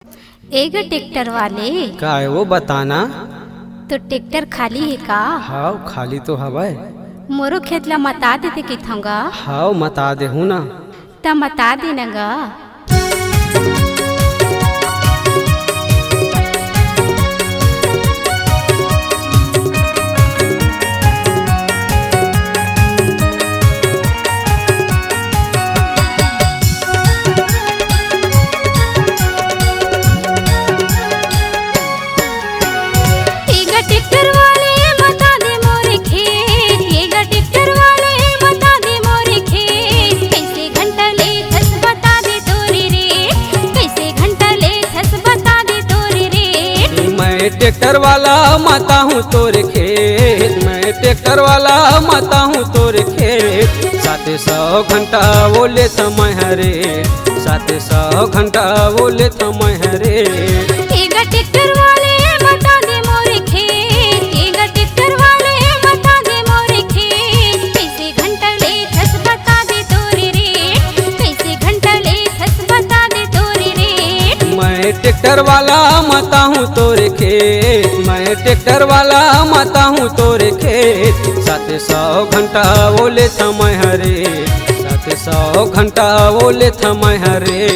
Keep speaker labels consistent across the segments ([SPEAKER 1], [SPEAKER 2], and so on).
[SPEAKER 1] एगो ट्रैक्टर वाले
[SPEAKER 2] का है वो बताना।
[SPEAKER 1] तो ट्रैक्टर खाली है का?
[SPEAKER 2] हाँ खाली तो हवै।
[SPEAKER 1] मोरो खेत ला मता देते कि थंगा
[SPEAKER 2] हाँ मता देहू ना।
[SPEAKER 1] त मता देना गा।
[SPEAKER 2] ट्रैक्टर वाला माता हूँ तोरे खेत, मैं ट्रैक्टर वाला माता हूँ तोरे खेत। 700 घंटा वो ले समय हरे, 700 घंटा वो ले समय हरे।
[SPEAKER 1] एगा ट्रैक्टर वाले बता दे मोरे खेत, एगा ट्रैक्टर वाले बता दे मोरे खेत। कैसे घंटा ले थस बता दे तोरे रे, कैसे घंटा ले थस बता दे तोरे रे।
[SPEAKER 2] मैं ट्रैक्टर वाला माता हूँ तोरे खेत, मैं ट्रैक्टर वाला माता हूँ तोरे खेत। 700 घंटा वो ले समय हरे, 700 घंटा वो ले समय हरे।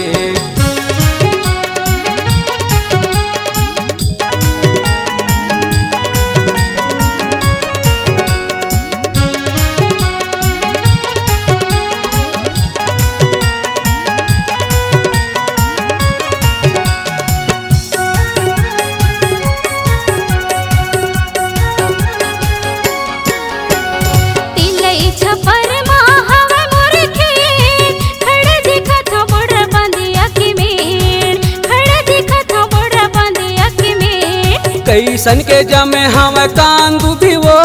[SPEAKER 2] कैसन के जमे हवा कांदू भी वो,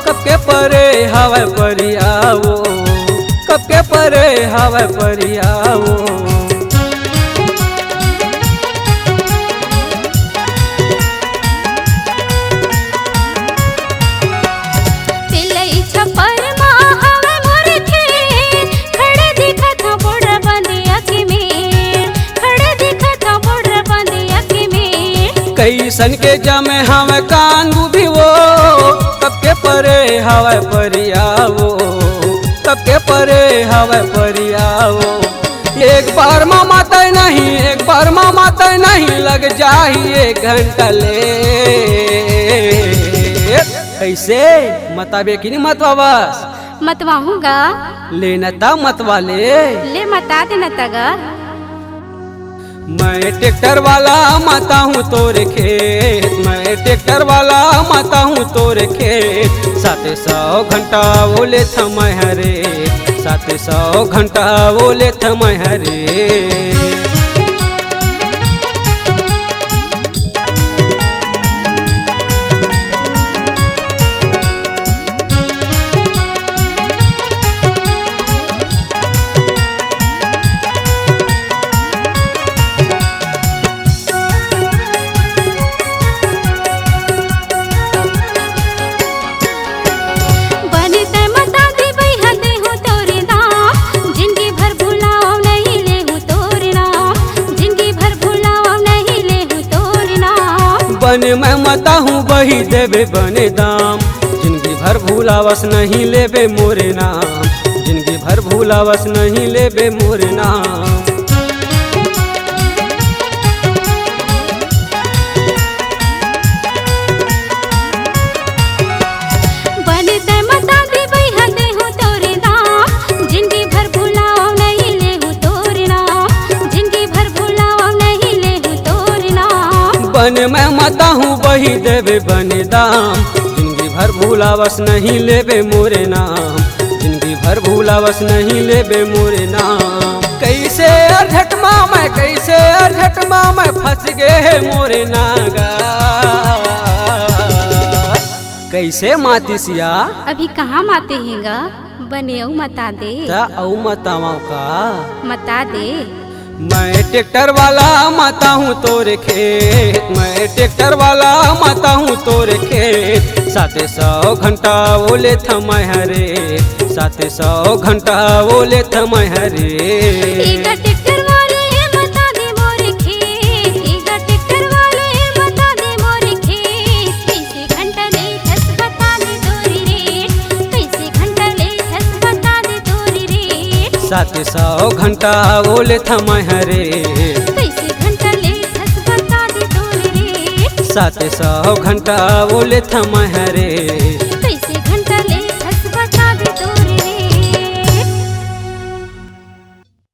[SPEAKER 2] कब के परे हवा परिया वो, कब के परे हवा परिया वो। कैसन के जमे हवा कांदू भी वो, कब के परे हवा परिया वो, कब के परे हवा परिया वो। एक बार माँ माता नहीं, एक बार माँ माता नहीं, लग जाही 1 घंटा ले। कैसे मतबे कि नहीं मतवा बस
[SPEAKER 1] मतवाहूँगा
[SPEAKER 2] लेना था मतवा ले
[SPEAKER 1] मता देना तगा।
[SPEAKER 2] मैं ट्रैक्टर वाला माता हूँ तोरे खेत, मैं ट्रैक्टर वाला माता हूँ तोरे खेत। 700 घंटा वो ले समय हरे, 700 घंटा वो ले समय हरे। बने मैं मता हूँ बही देवे बने दाम, जिंदगी भर भूलावस नहीं लेबे मोरे नाम, जिंदगी भर भूलावस नहीं लेबे मोरे नाम। बने मैं मता हूँ बही देवे बने दाम, जिंदगी भर भूलावस नहीं लेबे मोरे नाम, जिंदगी भर भूलावस नहीं लेबे मोरे नाम। कैसे अर्झट माँ मैं, कैसे अर्झट माँ मैं फंस गए मोरे नागा। कैसे मातिसिया
[SPEAKER 1] अभी कहाँ माते हैगा, बने मता दे
[SPEAKER 2] औ मतावा का
[SPEAKER 1] मता दे।
[SPEAKER 2] मैं ट्रैक्टर वाला माता हूँ तोरे खेत, मैं ट्रैक्टर वाला माता हूँ तोरे खेत। 700 घंटा वो ले समय हरे, 700 घंटा वो ले समय हरे।
[SPEAKER 1] ट्रैक्टर वाले बता दे मोरे खेत,
[SPEAKER 2] 700 घंटा बोले थमाय हरे
[SPEAKER 1] कैसे घंटा ले थस बता दे तोरे रे
[SPEAKER 2] 700 घंटा बोले थमाय हरे